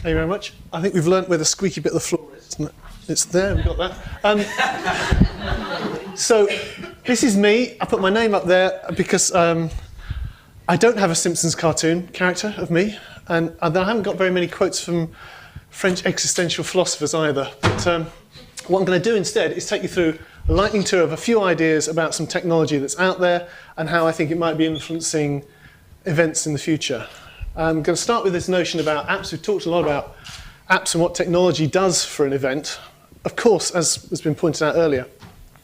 Thank you very much. I think we've learnt where the squeaky bit of the floor is, isn't it? It's there, we've got that. So this is me. I put my name up there because I don't have a Simpsons cartoon character of me, and I haven't got very many quotes from French existential philosophers either. But what I'm going to do instead is take you through a lightning tour of a few ideas about some technology that's out there and how I think it might be influencing events in the future. I'm going to start with this notion about apps. We've talked a lot about apps and what technology does for an event. Of course, as has been pointed out earlier,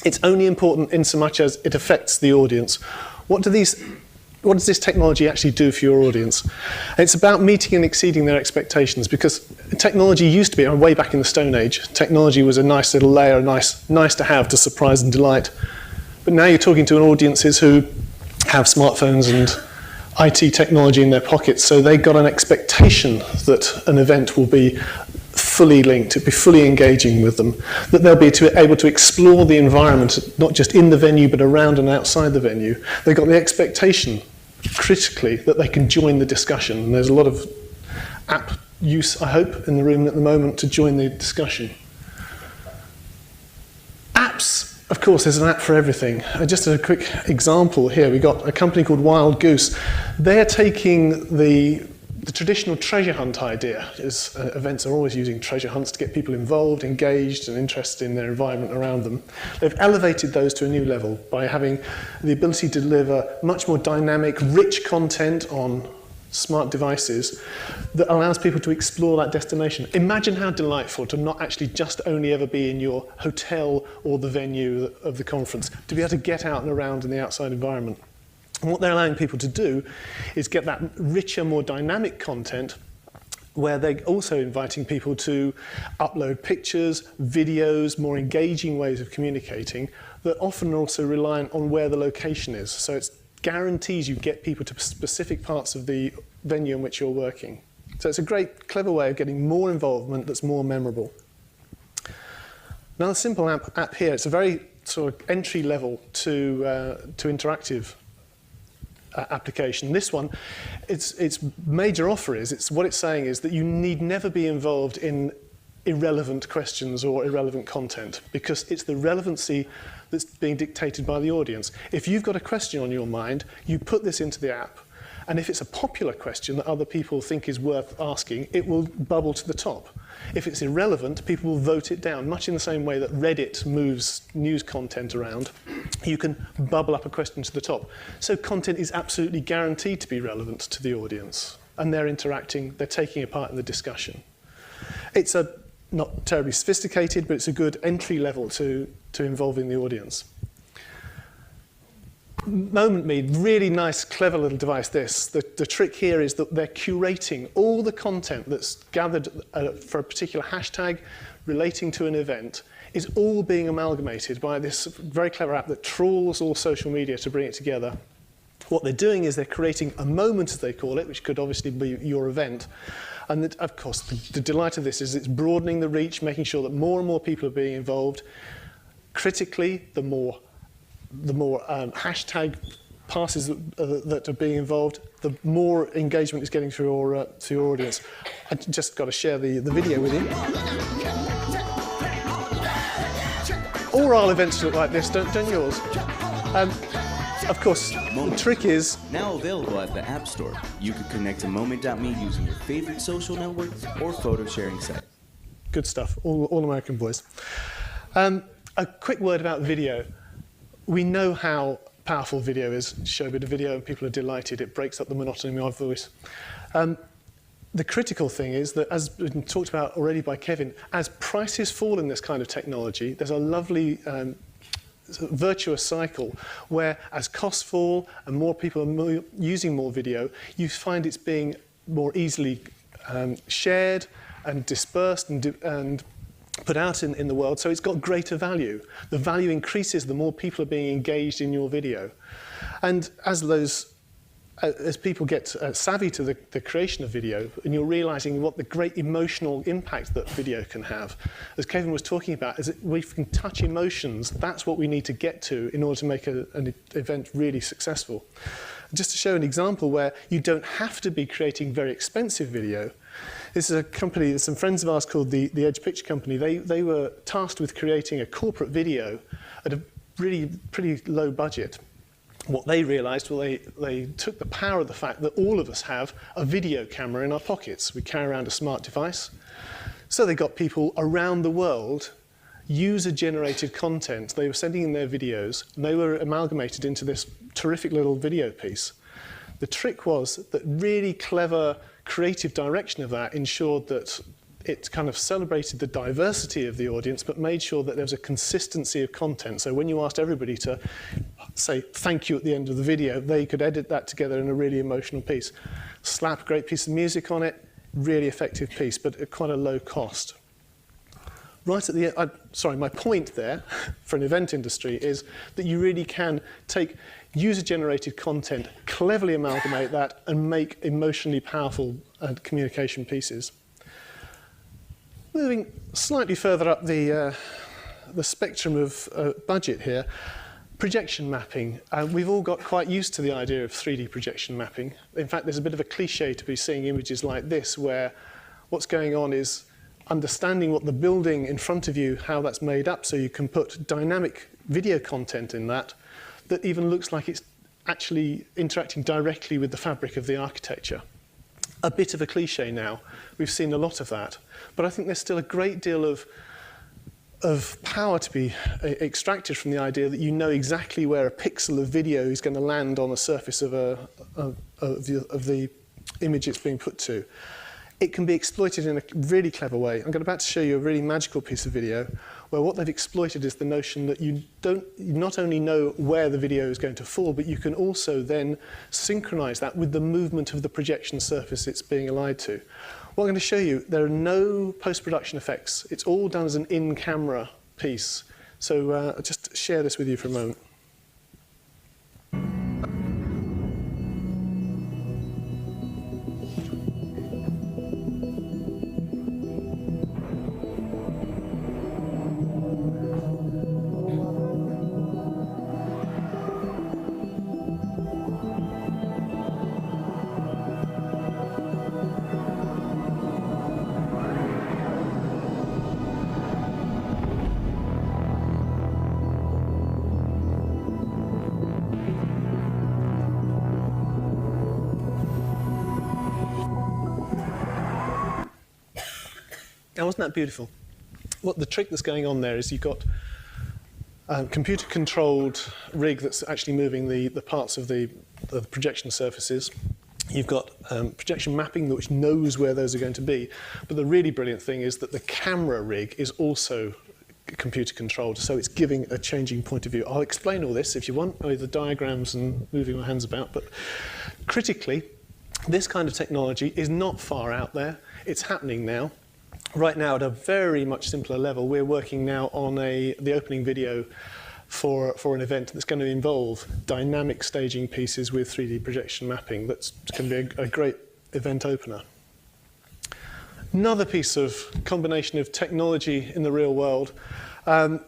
it's only important in so much as it affects the audience. What does this technology actually do for your audience? It's about meeting and exceeding their expectations, because technology used to be, way back in the Stone Age, technology was a nice little layer, nice to have to surprise and delight. But now you're talking to audiences who have smartphones and IT technology in their pockets, so they've got an expectation that an event will be fully linked, it'll be fully engaging with them, that they'll be able to explore the environment, not just in the venue, but around and outside the venue. They've got the expectation, critically, that they can join the discussion. And there's a lot of app use, I hope, in the room at the moment to join the discussion. Apps. Of course, there's an app for everything. Just a quick example here, we've got a company called Wild Goose. They're taking the traditional treasure hunt idea. Events are always using treasure hunts to get people involved, engaged, and interested in their environment around them. They've elevated those to a new level by having the ability to deliver much more dynamic, rich content on smart devices that allows people to explore that destination. Imagine how delightful to not actually just only ever be in your hotel or the venue of the conference, to be able to get out and around in the outside environment. And what they're allowing people to do is get that richer, more dynamic content, where they're also inviting people to upload pictures, videos, more engaging ways of communicating that often are also reliant on where the location is. So it guarantees you get people to specific parts of the venue in which you're working. So it's a great, clever way of getting more involvement that's more memorable. Another simple app here, it's a very sort of entry level to interactive application. This one, its major offer is, what it's saying is that you need never be involved in irrelevant questions or irrelevant content, because it's the relevancy that's being dictated by the audience. If you've got a question on your mind, you put this into the app, and if it's a popular question that other people think is worth asking, it will bubble to the top. If it's irrelevant, people will vote it down, much in the same way that Reddit moves news content around. You can bubble up a question to the top. So content is absolutely guaranteed to be relevant to the audience, and they're interacting, they're taking a part in the discussion. It's not terribly sophisticated, but it's a good entry level to involving the audience. MomentMe, really nice, clever little device, this. The trick here is that they're curating all the content that's gathered for a particular hashtag relating to an event is all being amalgamated by this very clever app that trawls all social media to bring it together. What they're doing is they're creating a moment, as they call it, which could obviously be your event. And that, of course, the delight of this is it's broadening the reach, making sure that more and more people are being involved. Critically, the more hashtag passes that are being involved, the more engagement is getting through your audience. I just got to share the video with you. All our events look like this, don't yours? Of course, the trick is... Now available at the App Store. You can connect to Moment.me using your favorite social network or photo sharing site. Good stuff, all American boys. A quick word about video. We know how powerful video is. Show a bit of video and people are delighted. It breaks up the monotony of my voice. The critical thing is that, as been talked about already by Kevin, as prices fall in this kind of technology, there's a lovely virtuous cycle where as costs fall and more people are using more video, you find it's being more easily shared and dispersed and put out in the world, so it's got greater value. The value increases the more people are being engaged in your video. And as people get savvy to the creation of video, and you're realizing what the great emotional impact that video can have. As Kevin was talking about, is that we can touch emotions. That's what we need to get to in order to make an event really successful. Just to show an example where you don't have to be creating very expensive video, this is a company, some friends of ours called the Edge Picture Company. They were tasked with creating a corporate video at a really pretty low budget. What they realized, well, they took the power of the fact that all of us have a video camera in our pockets. We carry around a smart device. So they got people around the world, user-generated content. They were sending in their videos, and they were amalgamated into this terrific little video piece. The trick was that really clever creative direction of that ensured that it kind of celebrated the diversity of the audience, but made sure that there was a consistency of content. So when you asked everybody to say thank you at the end of the video, they could edit that together in a really emotional piece. Slap a great piece of music on it, really effective piece, but at quite a low cost. Right at the end, sorry, my point there for an event industry is that you really can take user-generated content, cleverly amalgamate that, and make emotionally powerful communication pieces. Moving slightly further up the spectrum of budget here, projection mapping. We've all got quite used to the idea of 3D projection mapping. In fact, there's a bit of a cliche to be seeing images like this, where what's going on is understanding what the building in front of you, how that's made up, so you can put dynamic video content in that even looks like it's actually interacting directly with the fabric of the architecture. A bit of a cliche now. We've seen a lot of that. But I think there's still a great deal of power to be extracted from the idea that you know exactly where a pixel of video is going to land on the surface of the image it's being put to. It can be exploited in a really clever way. I'm about to show you a really magical piece of video where what they've exploited is the notion that you not only know where the video is going to fall, but you can also then synchronize that with the movement of the projection surface it's being allied to. What I'm going to show you, there are no post-production effects. It's all done as an in-camera piece. So I'll just share this with you for a moment. Now, wasn't that beautiful? What the trick that's going on there is you've got a computer-controlled rig that's actually moving the parts of the projection surfaces. You've got projection mapping which knows where those are going to be. But the really brilliant thing is that the camera rig is also computer-controlled, so it's giving a changing point of view. I'll explain all this if you want, with the diagrams and moving my hands about. But critically, this kind of technology is not far out there. It's happening now. Right now, at a very much simpler level, we're working now on the opening video for an event that's going to involve dynamic staging pieces with 3D projection mapping. That's going to be a great event opener. Another piece of combination of technology in the real world, and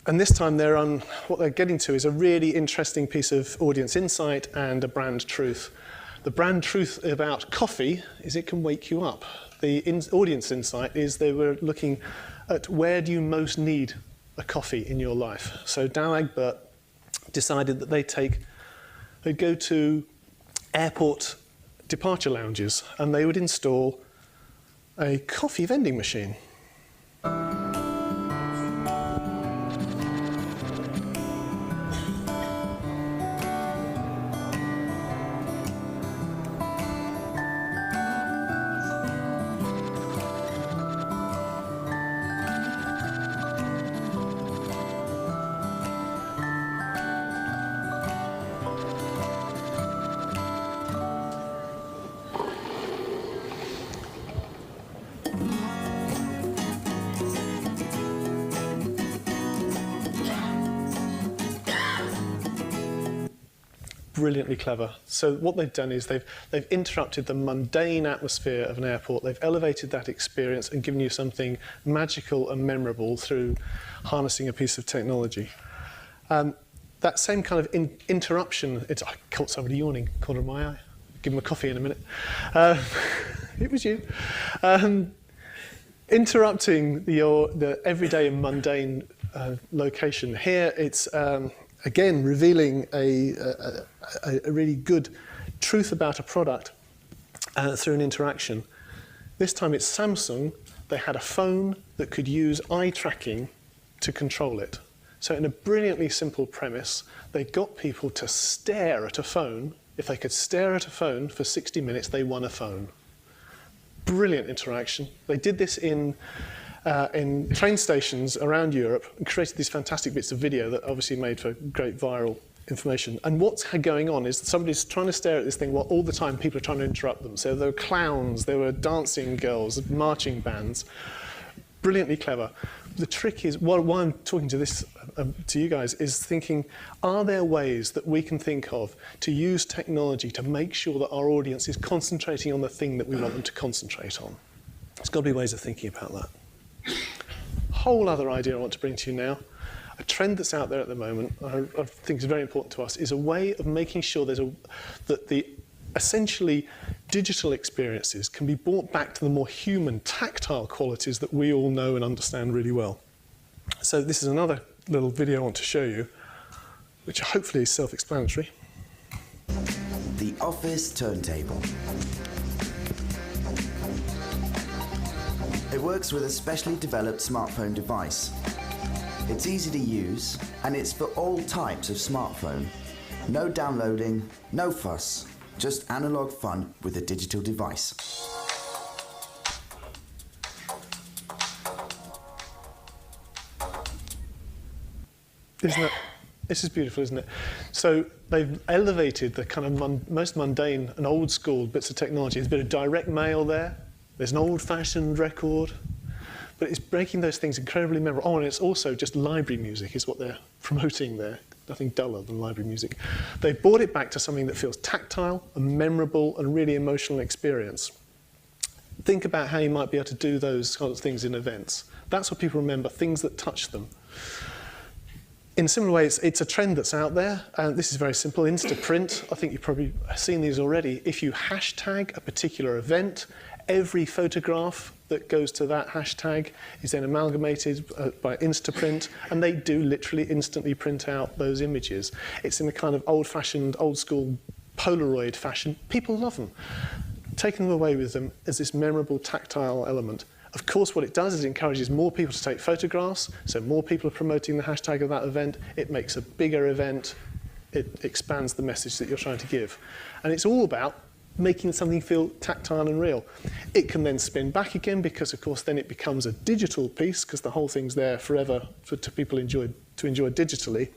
this time what they're getting to is a really interesting piece of audience insight and a brand truth. The brand truth about coffee is it can wake you up. The audience insight is they were looking at where do you most need a coffee in your life. So Dow Egbert decided that they'd go to airport departure lounges and they would install a coffee vending machine. Brilliantly clever. So what they've done is they've interrupted the mundane atmosphere of an airport. They've elevated that experience and given you something magical and memorable through harnessing a piece of technology. that same kind of interruption, I caught somebody yawning, corner of my eye. Give them a coffee in a minute. It was you. Interrupting the everyday and mundane location. Here it's, again, revealing a really good truth about a product through an interaction. This time it's Samsung. They had a phone that could use eye tracking to control it. So in a brilliantly simple premise, they got people to stare at a phone. If they could stare at a phone for 60 minutes, they won a phone. Brilliant interaction. They did this in train stations around Europe and created these fantastic bits of video that obviously made for great viral information. And what's going on is that somebody's trying to stare at this thing while all the time people are trying to interrupt them. So there were clowns, there were dancing girls, marching bands. Brilliantly clever. The trick is, why I'm talking to this to you guys, is thinking, are there ways that we can think of to use technology to make sure that our audience is concentrating on the thing that we want them to concentrate on? There's got to be ways of thinking about that. Whole other idea I want to bring to you now, a trend that's out there at the moment, I think is very important to us, is a way of making sure that the essentially digital experiences can be brought back to the more human, tactile qualities that we all know and understand really well. So this is another little video I want to show you, which hopefully is self-explanatory. The office turntable. It works with a specially developed smartphone device. It's easy to use, and it's for all types of smartphone. No downloading, no fuss. Just analog fun with a digital device. This is beautiful, isn't it? So they've elevated the kind of most mundane and old school bits of technology. There's a bit of direct mail there. There's an old-fashioned record. But it's breaking those things incredibly memorable. Oh, and it's also just library music is what they're promoting there. Nothing duller than library music. They've brought it back to something that feels tactile and memorable and really emotional experience. Think about how you might be able to do those kinds of things in events. That's what people remember, things that touch them. In a similar way, it's a trend that's out there, and this is very simple. Instaprint, I think you've probably seen these already. If you hashtag a particular event, every photograph that goes to that hashtag is then amalgamated by Instaprint, and they do literally instantly print out those images. It's in a kind of old-fashioned, old-school Polaroid fashion. People love them. Taking them away with them as this memorable tactile element. Of course, what it does is it encourages more people to take photographs, so more people are promoting the hashtag of that event. It makes a bigger event. It expands the message that you're trying to give. And it's all about making something feel tactile and real. It can then spin back again because, of course, then it becomes a digital piece because the whole thing's there forever to people to enjoy digitally.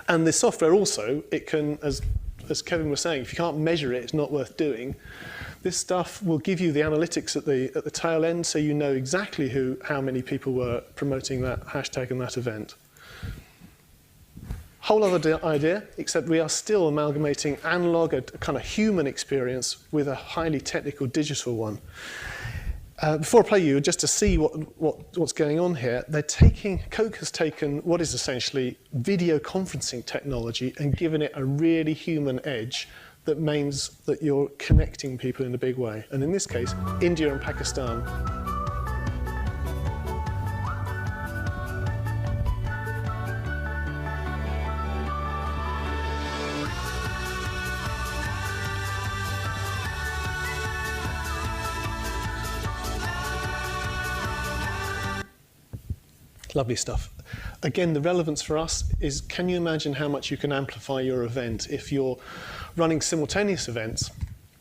And the software also, it can, as Kevin was saying, if you can't measure it, it's not worth doing. This stuff will give you the analytics at the tail end, so you know exactly how many people were promoting that hashtag and that event. Whole other idea, except we are still amalgamating analog, a kind of human experience, with a highly technical digital one. Before I play you, just to see what's going on here, Coke has taken what is essentially video conferencing technology and given it a really human edge that means that you're connecting people in a big way. And in this case, India and Pakistan. Lovely stuff. Again, the relevance for us is, can you imagine how much you can amplify your event if you're running simultaneous events?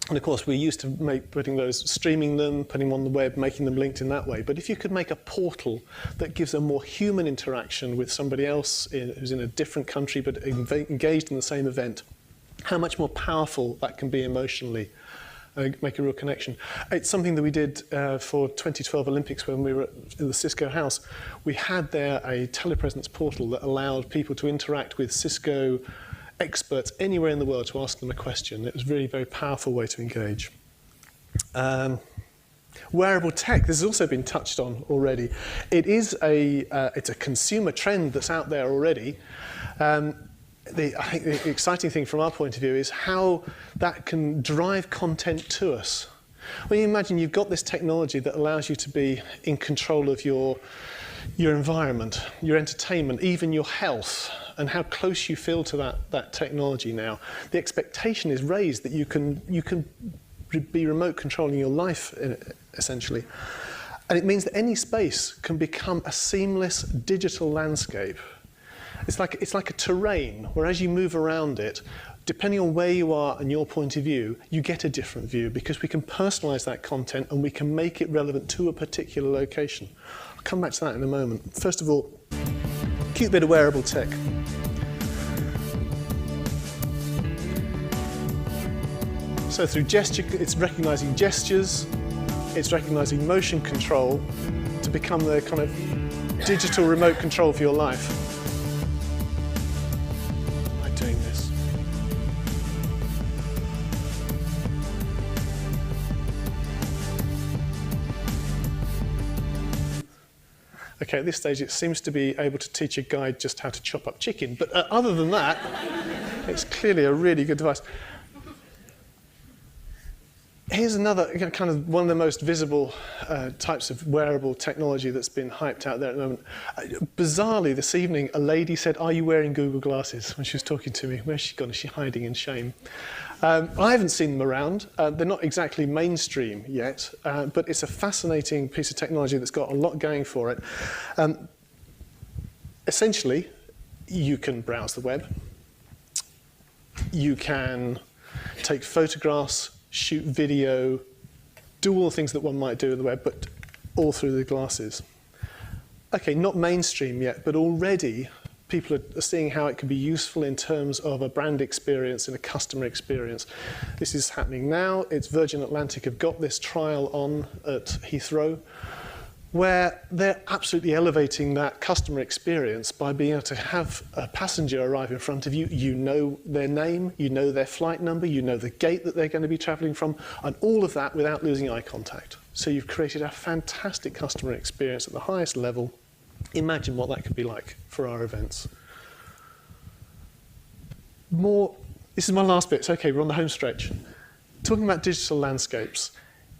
And of course, we're used to streaming them, putting them on the web, making them linked in that way. But if you could make a portal that gives a more human interaction with somebody else who's in a different country but engaged in the same event, how much more powerful that can be emotionally. Make a real connection. It's something that we did for 2012 Olympics when we were in the Cisco house. We had there a telepresence portal that allowed people to interact with Cisco experts anywhere in the world to ask them a question. It was a really very powerful way to engage. Wearable tech, this has also been touched on already. It's a consumer trend that's out there already. I think the exciting thing from our point of view is how that can drive content to us. Well, you imagine you've got this technology that allows you to be in control of your environment, your entertainment, even your health, and how close you feel to that technology now. The expectation is raised that you can be remote controlling your life, essentially. And it means that any space can become a seamless digital landscape. It's like a terrain, where as you move around it, depending on where you are and your point of view, you get a different view, because we can personalize that content and we can make it relevant to a particular location. I'll come back to that in a moment. First of all, cute bit of wearable tech. So through gesture, it's recognizing gestures, it's recognizing motion control to become the kind of digital remote control for your life. Doing this. Okay, at this stage it seems to be able to teach a guide just how to chop up chicken, but other than that, it's clearly a really good device. Here's another kind of one of the most visible types of wearable technology that's been hyped out there at the moment. Bizarrely, this evening, a lady said, "Are you wearing Google Glasses?" when she was talking to me. Where's she gone? Is she hiding in shame? I haven't seen them around. They're not exactly mainstream yet, but it's a fascinating piece of technology that's got a lot going for it. Essentially, you can browse the web. You can take photographs, shoot video, do all the things that one might do with the web, but all through the glasses. Okay, not mainstream yet, but already people are seeing how it can be useful in terms of a brand experience and a customer experience. This is happening now. It's Virgin Atlantic have got this trial on at Heathrow, where they're absolutely elevating that customer experience by being able to have a passenger arrive in front of you. You know their name, you know their flight number, you know the gate that they're going to be travelling from, and all of that without losing eye contact. So you've created a fantastic customer experience at the highest level. Imagine what that could be like for our events. This is my last bit. So, okay, we're on the home stretch. Talking about digital landscapes,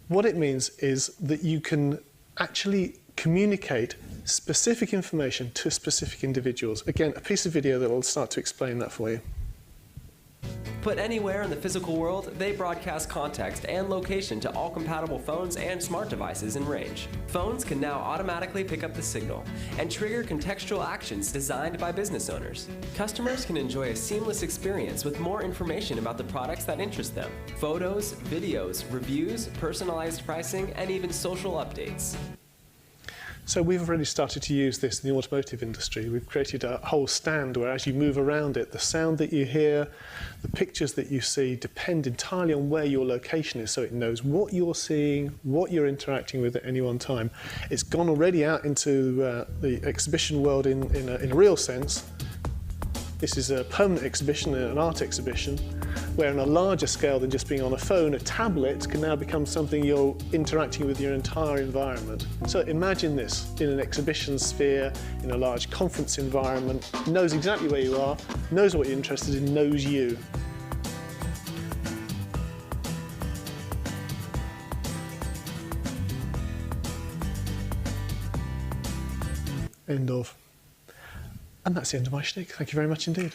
what it means is that you can actually communicate specific information to specific individuals. Again, a piece of video that will start to explain that for you. Put anywhere in the physical world, they broadcast context and location to all compatible phones and smart devices in range. Phones can now automatically pick up the signal and trigger contextual actions designed by business owners. Customers can enjoy a seamless experience with more information about the products that interest them. Photos, videos, reviews, personalized pricing, and even social updates. So we've already started to use this in the automotive industry. We've created a whole stand where as you move around it, the sound that you hear, the pictures that you see depend entirely on where your location is, so it knows what you're seeing, what you're interacting with at any one time. It's gone already out into the exhibition world in a real sense. This is a permanent exhibition, an art exhibition, where on a larger scale than just being on a phone, a tablet can now become something you're interacting with your entire environment. So imagine this in an exhibition sphere, in a large conference environment, knows exactly where you are, knows what you're interested in, knows you. End of. And that's the end of my shtick. Thank you very much indeed.